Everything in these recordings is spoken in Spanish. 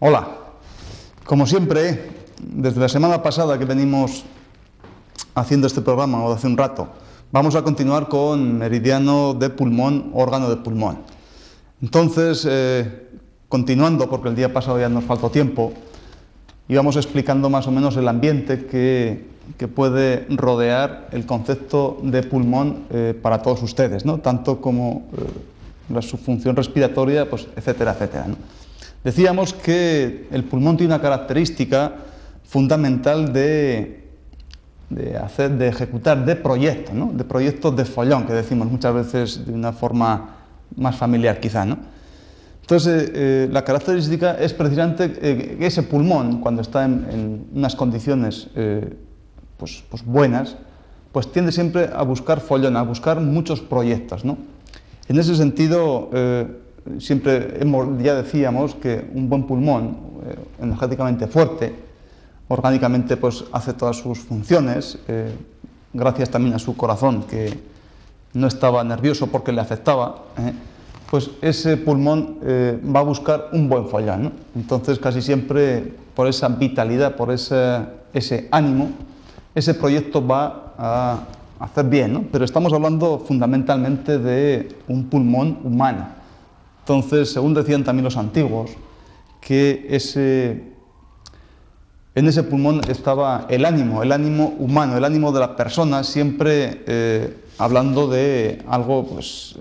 Hola, como siempre, desde la semana pasada que venimos haciendo este programa, o de hace un rato, vamos a continuar con meridiano de pulmón, órgano de pulmón. Entonces, continuando, porque el día pasado ya nos faltó tiempo, íbamos explicando más o menos el ambiente que puede rodear el concepto de pulmón para todos ustedes, ¿no? Tanto como su función respiratoria, pues, etcétera, etcétera, ¿no? Decíamos que el pulmón tiene una característica fundamental de ejecutar de proyectos, ¿no? De proyectos de follón, que decimos muchas veces de una forma más familiar quizá, ¿no? Entonces, la característica es precisamente que ese pulmón, cuando está en unas condiciones pues buenas, pues tiende siempre a buscar follón, a buscar muchos proyectos, ¿no? En ese sentido, siempre ya decíamos que un buen pulmón, energéticamente fuerte, orgánicamente pues hace todas sus funciones, gracias también a su corazón, que no estaba nervioso porque le afectaba, pues ese pulmón va a buscar un buen follón, ¿no? Entonces, casi siempre, por esa vitalidad, por ese ánimo, ese proyecto va a hacer bien, ¿no? Pero estamos hablando fundamentalmente de un pulmón humano. Entonces, según decían también los antiguos, que en ese pulmón estaba el ánimo humano, el ánimo de la persona, siempre hablando de algo pues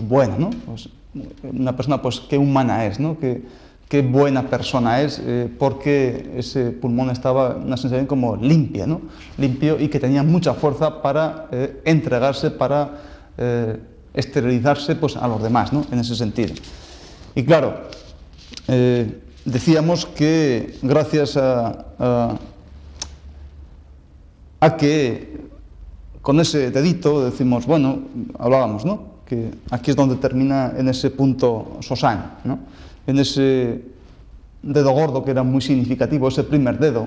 bueno, ¿no? Pues una persona, pues, qué humana es, ¿no? Qué buena persona es, porque ese pulmón estaba una sensación como limpia, ¿no? Limpio, y que tenía mucha fuerza para entregarse, para esterilizarse, pues, a los demás, ¿no? En ese sentido. Y claro, decíamos que gracias a que con ese dedito decimos, bueno, hablábamos, ¿no? Que aquí es donde termina en ese punto Sosán, ¿no? En ese dedo gordo que era muy significativo, ese primer dedo,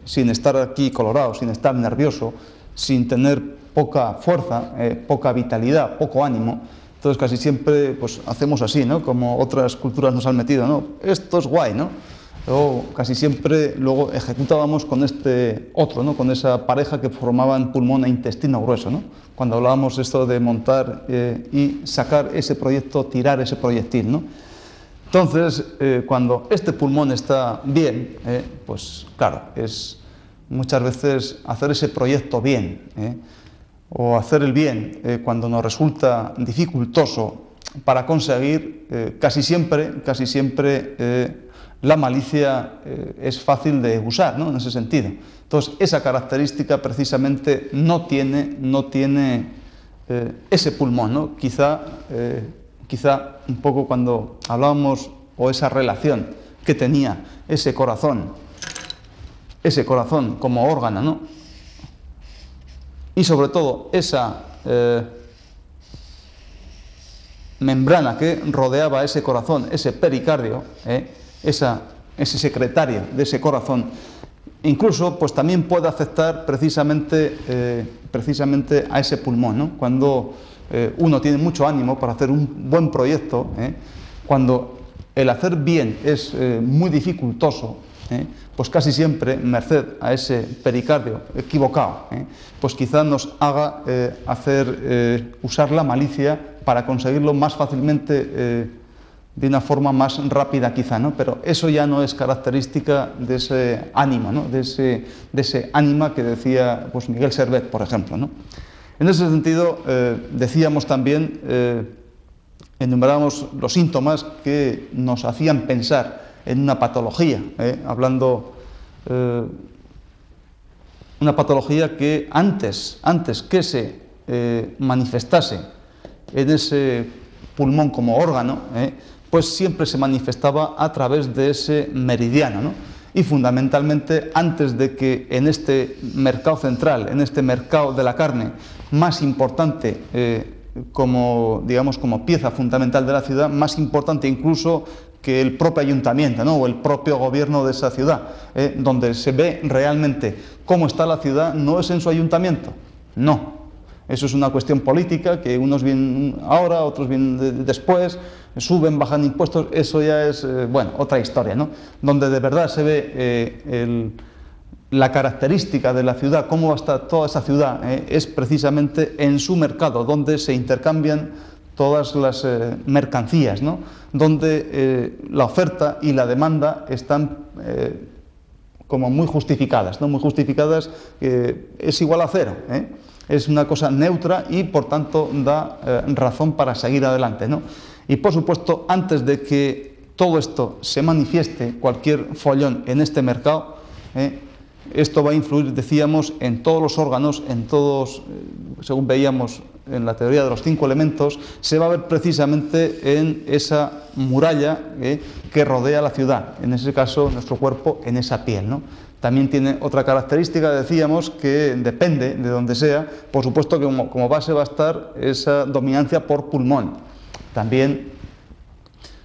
sin estar aquí colorado, sin estar nervioso, sin tener poca fuerza, poca vitalidad, poco ánimo. Entonces casi siempre pues hacemos así, ¿no? Como otras culturas nos han metido, ¿no? Esto es guay, ¿no? O casi siempre luego ejecutábamos con este otro, ¿no? Con esa pareja que formaban pulmón e intestino grueso, ¿no? Cuando hablábamos esto de montar y sacar ese proyecto, tirar ese proyectil, ¿no? Entonces, cuando este pulmón está bien, pues claro, es muchas veces hacer ese proyecto bien, o hacer el bien cuando nos resulta dificultoso para conseguir, casi siempre la malicia es fácil de usar, ¿no? En ese sentido. Entonces, esa característica precisamente no tiene ese pulmón, ¿no? Quizá un poco cuando hablábamos, o esa relación que tenía ese corazón como órgano, ¿no? Y sobre todo esa membrana que rodeaba ese corazón, ese pericardio, ese secretario de ese corazón, incluso pues también puede afectar precisamente a ese pulmón, ¿no? Cuando uno tiene mucho ánimo para hacer un buen proyecto, cuando el hacer bien es muy dificultoso, pues casi siempre, merced a ese pericardio equivocado, pues quizá nos haga usar la malicia para conseguirlo más fácilmente, de una forma más rápida quizá, ¿no? Pero eso ya no es característica de ese ánima, ¿no? De ese ánima que decía pues Miguel Servet, por ejemplo, ¿no? En ese sentido, decíamos también, enumerábamos los síntomas que nos hacían pensar en una patología, hablando una patología que antes que se manifestase en ese pulmón como órgano, pues siempre se manifestaba a través de ese meridiano, ¿no? Y fundamentalmente antes de que en este mercado central, en este mercado de la carne más importante, como pieza fundamental de la ciudad, más importante incluso que el propio ayuntamiento, ¿no? O el propio gobierno de esa ciudad, donde se ve realmente cómo está la ciudad, no es en su ayuntamiento, no, Eso es una cuestión política, que unos vienen ahora, otros vienen después, suben, bajan impuestos, eso ya es, bueno, otra historia, ¿no? Donde de verdad se ve la característica de la ciudad, cómo va a estar toda esa ciudad, es precisamente en su mercado, donde se intercambian todas las mercancías, ¿no? Donde la oferta y la demanda están como muy justificadas, ¿no? Muy justificadas, es igual a cero, es una cosa neutra y por tanto da razón para seguir adelante, ¿no? Y por supuesto, antes de que todo esto se manifieste, cualquier follón en este mercado, esto va a influir, decíamos, en todos los órganos, en todos, según veíamos en la teoría de los 5 elementos, se va a ver precisamente en esa muralla que rodea la ciudad, en ese caso nuestro cuerpo, en esa piel, ¿no? También tiene otra característica, decíamos, que depende de donde sea, por supuesto que como base va a estar esa dominancia por pulmón. También,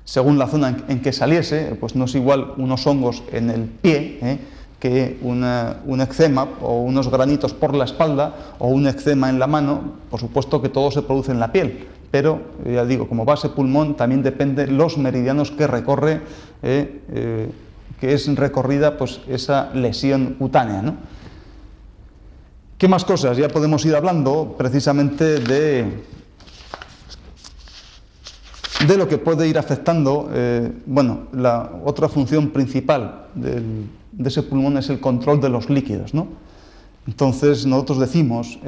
según la zona en que saliese, pues no es igual unos hongos en el pie, que un eczema o unos granitos por la espalda o un eczema en la mano. Por supuesto que todo se produce en la piel, pero ya digo, como base pulmón también depende los meridianos que recorre, que es recorrida pues esa lesión cutánea, ¿no? ¿Qué más cosas? Ya podemos ir hablando precisamente de lo que puede ir afectando. Bueno, la otra función principal de ese pulmón es el control de los líquidos, ¿no? Entonces nosotros decimos,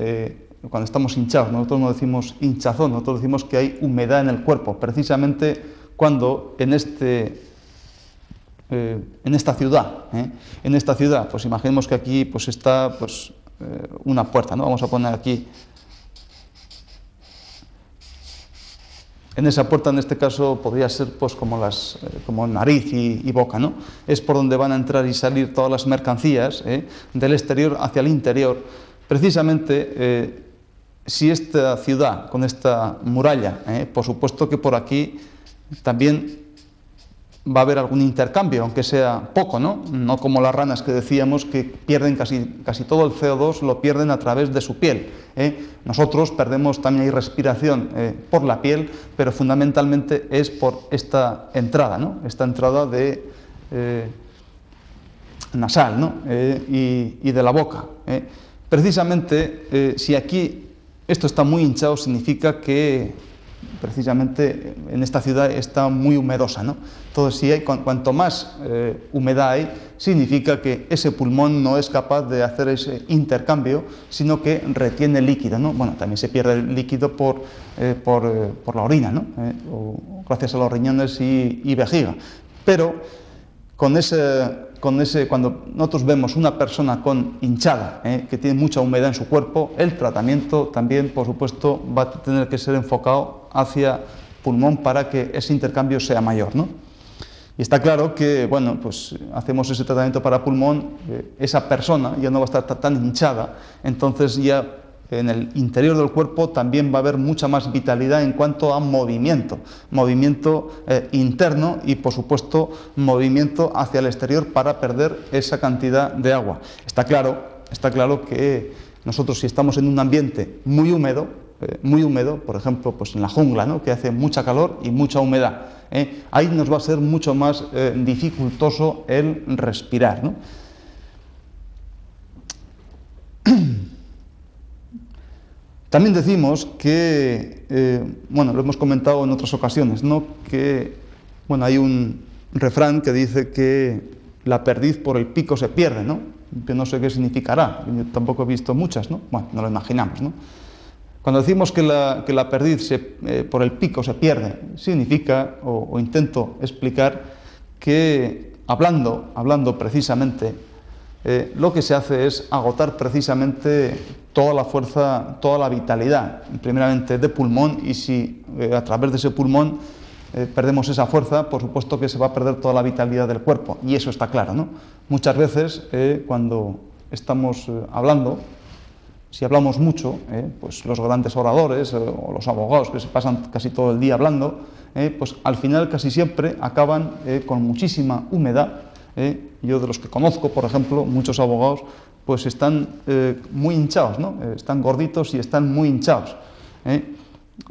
cuando estamos hinchados, nosotros no decimos hinchazón, nosotros decimos que hay humedad en el cuerpo, precisamente cuando en esta ciudad, pues imaginemos que aquí pues está pues, una puerta, ¿no? Vamos a poner aquí, en esa puerta, en este caso, podría ser pues como nariz y boca, ¿no? Es por donde van a entrar y salir todas las mercancías, del exterior hacia el interior. Precisamente, si esta ciudad, con esta muralla, por supuesto que por aquí también va a haber algún intercambio, aunque sea poco, ¿no? No como las ranas que decíamos que pierden casi todo el CO2, lo pierden a través de su piel. Nosotros perdemos también ahí respiración por la piel, pero fundamentalmente es por esta entrada, ¿no? Esta entrada nasal, ¿no? Y de la boca. Precisamente, si aquí esto está muy hinchado, significa que precisamente en esta ciudad está muy humedosa, ¿no? Entonces, si hay, cuanto más humedad hay, significa que ese pulmón no es capaz de hacer ese intercambio, sino que retiene líquido, ¿no? Bueno, también se pierde el líquido por la orina, ¿no? O gracias a los riñones y vejiga. Pero cuando nosotros vemos una persona con hinchada, que tiene mucha humedad en su cuerpo, el tratamiento también, por supuesto, va a tener que ser enfocado hacia pulmón para que ese intercambio sea mayor, ¿no? Y está claro que, bueno, pues hacemos ese tratamiento para pulmón, esa persona ya no va a estar tan hinchada, entonces ya en el interior del cuerpo también va a haber mucha más vitalidad en cuanto a movimiento interno y, por supuesto, movimiento hacia el exterior para perder esa cantidad de agua. Está claro que nosotros, si estamos en un ambiente muy húmedo, por ejemplo, pues en la jungla, ¿no? Que hace mucha calor y mucha humedad, ahí nos va a ser mucho más dificultoso el respirar, ¿no? También decimos que, bueno, lo hemos comentado en otras ocasiones, ¿no? Que, bueno, hay un refrán que dice que la perdiz por el pico se pierde, ¿no? Que no sé qué significará, yo tampoco he visto muchas, ¿no? Bueno, no lo imaginamos, ¿no? Cuando decimos que la perdiz por el pico se pierde, significa, o intento explicar, que hablando precisamente, lo que se hace es agotar precisamente toda la fuerza, toda la vitalidad, primeramente de pulmón, y si a través de ese pulmón perdemos esa fuerza, por supuesto que se va a perder toda la vitalidad del cuerpo, y eso está claro, ¿no? Muchas veces cuando estamos hablando, si hablamos mucho, pues los grandes oradores o los abogados que se pasan casi todo el día hablando, pues al final casi siempre acaban con muchísima humedad. Yo, de los que conozco, por ejemplo, muchos abogados, pues están muy hinchados, ¿no? Están gorditos y están muy hinchados.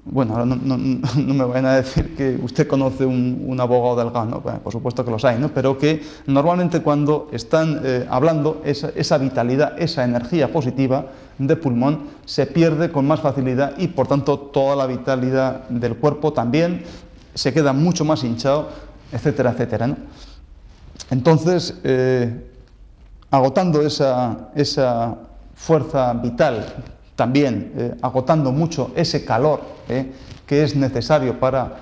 Bueno, ahora no me vayan a decir que usted conoce un abogado delgado, ¿no? Bueno, por supuesto que los hay, ¿no? Pero que normalmente cuando están hablando, esa vitalidad, esa energía positiva de pulmón se pierde con más facilidad y por tanto toda la vitalidad del cuerpo también se queda mucho más hinchado, etcétera, etcétera, ¿no? Entonces, agotando esa fuerza vital, también agotando mucho ese calor que es necesario para,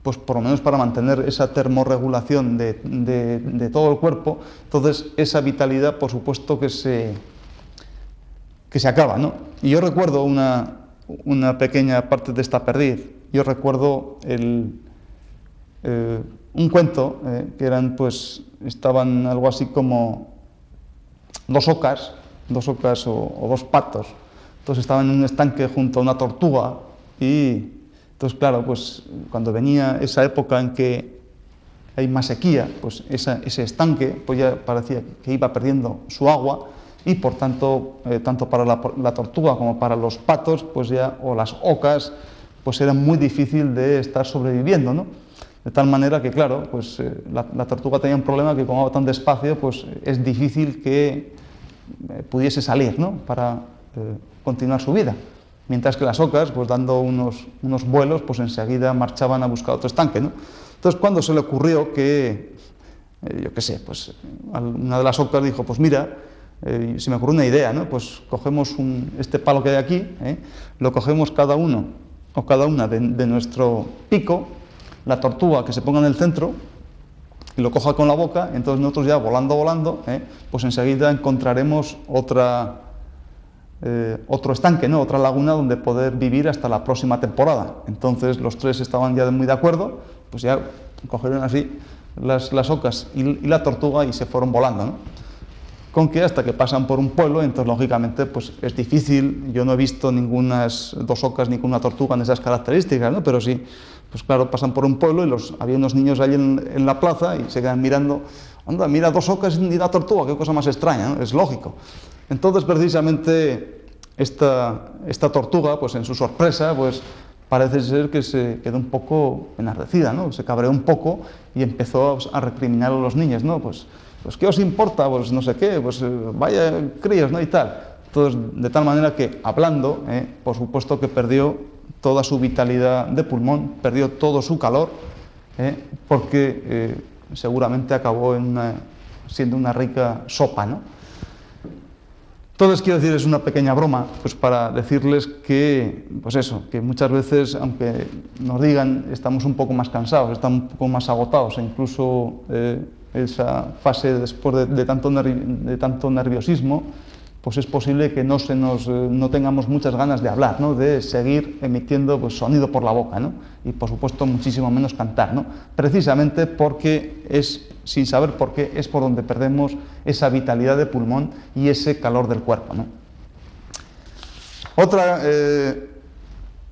pues por lo menos para mantener esa termorregulación de todo el cuerpo, entonces esa vitalidad por supuesto que se acaba, ¿no? Y yo recuerdo una pequeña parte de esta perdiz. Yo recuerdo un cuento que eran, pues, estaban algo así como dos ocas o dos patos. Entonces estaban en un estanque junto a una tortuga y entonces, claro, pues cuando venía esa época en que hay más sequía, pues ese estanque pues ya parecía que iba perdiendo su agua y por tanto, tanto para la tortuga como para los patos, pues ya, o las ocas, pues era muy difícil de estar sobreviviendo, ¿no? De tal manera que, claro, pues la tortuga tenía un problema que como va tan despacio, pues es difícil que pudiese salir, ¿no? Para continuar su vida. Mientras que las ocas, pues dando unos vuelos, pues enseguida marchaban a buscar otro estanque, ¿no? Entonces, cuando se le ocurrió que, yo qué sé, pues una de las ocas dijo, pues mira, se me ocurrió una idea, ¿no? Pues cogemos este palo que hay aquí, lo cogemos cada uno o cada una de nuestro pico, la tortuga que se ponga en el centro y lo coja con la boca, entonces nosotros ya volando, pues enseguida encontraremos otro estanque, ¿no? Otra laguna donde poder vivir hasta la próxima temporada. Entonces los tres estaban ya muy de acuerdo, pues ya cogieron así las ocas y la tortuga y se fueron volando, ¿no? Con que hasta que pasan por un pueblo, entonces lógicamente pues es difícil, yo no he visto ningunas dos ocas ni ninguna tortuga en esas características, ¿no? Pero sí, pues claro, pasan por un pueblo y había unos niños allí en la plaza y se quedan mirando, anda, mira, dos ocas y una tortuga, qué cosa más extraña, ¿no? Es lógico. Entonces precisamente esta tortuga, pues en su sorpresa, pues parece ser que se quedó un poco enardecida, ¿no? Se cabreó un poco y empezó a recriminar a los niños, ¿no? Pues ¿qué os importa? Pues no sé qué, pues vaya críos, ¿no? Y tal. Entonces, de tal manera que, hablando, por supuesto que perdió toda su vitalidad de pulmón, perdió todo su calor, porque seguramente acabó siendo una rica sopa, ¿no? Entonces, quiero decir, es una pequeña broma, pues para decirles que, pues eso, que muchas veces, aunque nos digan, estamos un poco más cansados, estamos un poco más agotados, e incluso esa fase después de tanto nerviosismo, pues es posible que no tengamos muchas ganas de hablar, ¿no? De seguir emitiendo pues, sonido por la boca, ¿no? Y por supuesto muchísimo menos cantar, ¿no? Precisamente porque sin saber por qué, es por donde perdemos esa vitalidad de pulmón y ese calor del cuerpo, ¿no?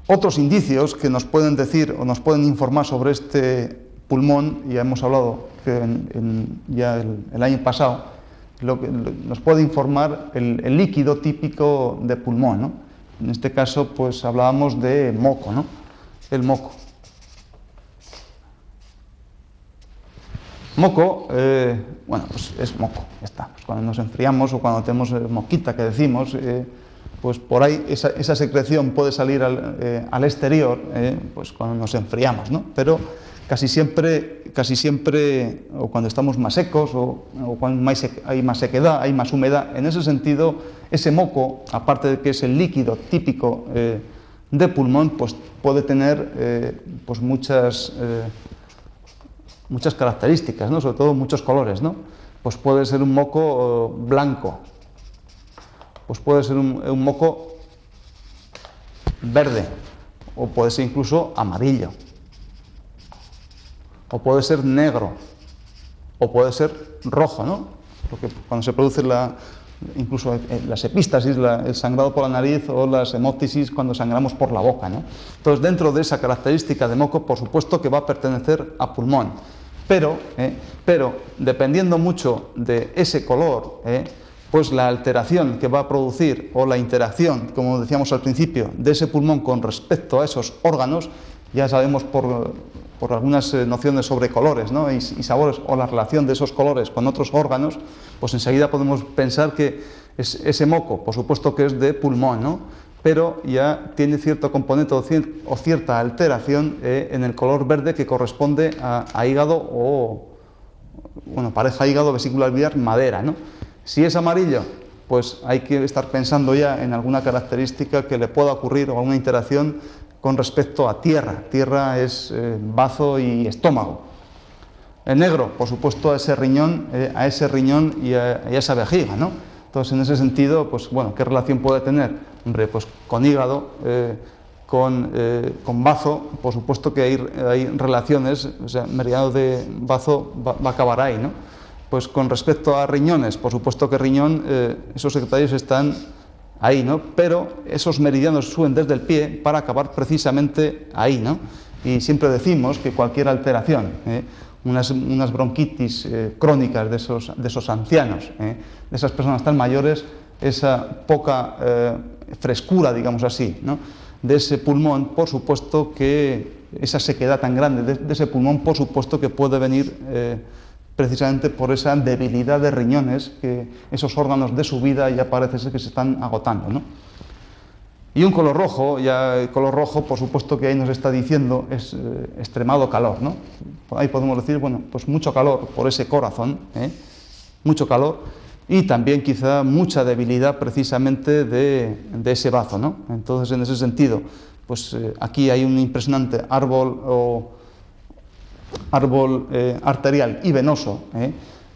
Otros indicios que nos pueden decir o nos pueden informar sobre este pulmón, ya hemos hablado que ya el año pasado, nos puede informar el líquido típico de pulmón, ¿no? En este caso, pues hablábamos de moco, ¿no? El moco. Moco, bueno, pues es moco, ya está. Pues cuando nos enfriamos o cuando tenemos moquita, que decimos, pues por ahí esa secreción puede salir al exterior, pues cuando nos enfriamos, ¿no? Pero casi siempre, o cuando estamos más secos, o cuando hay más sequedad, hay más humedad, en ese sentido, ese moco, aparte de que es el líquido típico de pulmón, pues puede tener pues muchas características, ¿no? Sobre todo muchos colores, ¿no? Pues puede ser un moco blanco, pues puede ser un moco verde, o puede ser incluso amarillo, o puede ser negro, o puede ser rojo, ¿no? Porque cuando se produce incluso las epístasis, el sangrado por la nariz, o las hemóptisis cuando sangramos por la boca, ¿no? Entonces, dentro de esa característica de moco, por supuesto que va a pertenecer a pulmón, pero dependiendo mucho de ese color, pues la alteración que va a producir o la interacción, como decíamos al principio, de ese pulmón con respecto a esos órganos, ya sabemos por algunas nociones sobre colores, ¿no? y sabores, o la relación de esos colores con otros órganos, pues enseguida podemos pensar que ese moco, por supuesto que es de pulmón, ¿no? Pero ya tiene cierto componente o cierta alteración en el color verde que corresponde a hígado o, bueno, pareja hígado, vesícula biliar, madera, ¿no? Si es amarillo, pues hay que estar pensando ya en alguna característica que le pueda ocurrir o alguna interacción con respecto a tierra. Tierra es bazo y estómago. El negro, por supuesto, a ese riñón y a esa vejiga, ¿no? Entonces, en ese sentido, pues bueno, ¿qué relación puede tener? Hombre, pues con hígado, con bazo, por supuesto que hay relaciones, o sea, meridiano de bazo va a acabar ahí, ¿no? Pues con respecto a riñones, por supuesto que riñón, esos secretarios están ahí, ¿no? Pero esos meridianos suben desde el pie para acabar precisamente ahí, ¿no? Y siempre decimos que cualquier alteración, unas bronquitis crónicas de esos ancianos, de esas personas tan mayores, esa poca frescura, digamos así, ¿no? De ese pulmón, por supuesto que esa sequedad tan grande de ese pulmón, por supuesto que puede venir precisamente por esa debilidad de riñones, que esos órganos de su vida ya parece ser que se están agotando, ¿no? Y un color rojo, ya el color rojo, por supuesto que ahí nos está diciendo es extremado calor, ¿no? Ahí podemos decir, bueno, pues mucho calor por ese corazón, mucho calor, y también quizá mucha debilidad precisamente de ese bazo, ¿no? Entonces, en ese sentido, pues aquí hay un impresionante árbol arterial y venoso,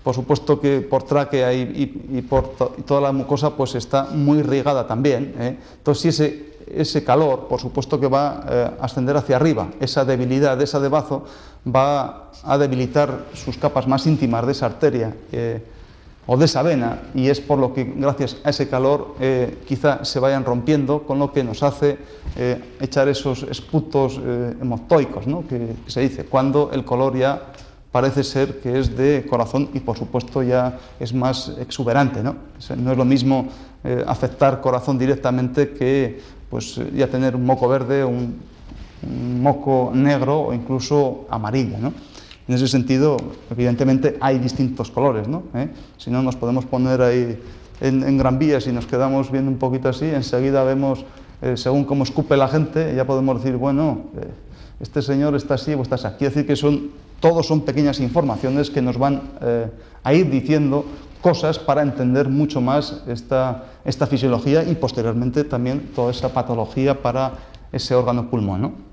por supuesto que por tráquea y por toda la mucosa pues está muy irrigada también, entonces si ese calor por supuesto que va a ascender hacia arriba, esa debilidad de esa de bazo va a debilitar sus capas más íntimas de esa arteria o de esa vena, y es por lo que gracias a ese calor quizá se vayan rompiendo, con lo que nos hace echar esos esputos hemoctoicos, ¿no? que se dice, cuando el color ya parece ser que es de corazón y por supuesto ya es más exuberante, ¿no? No es lo mismo afectar corazón directamente que pues, ya tener un moco verde, un moco negro o incluso amarillo, ¿no? En ese sentido, evidentemente, hay distintos colores, ¿no? Si no, nos podemos poner ahí en Gran Vía, si nos quedamos viendo un poquito así, enseguida vemos, según cómo escupe la gente, ya podemos decir, bueno, este señor está así o está así. Quiere decir que todos son pequeñas informaciones que nos van a ir diciendo cosas para entender mucho más esta fisiología y posteriormente también toda esa patología para ese órgano pulmón, ¿no?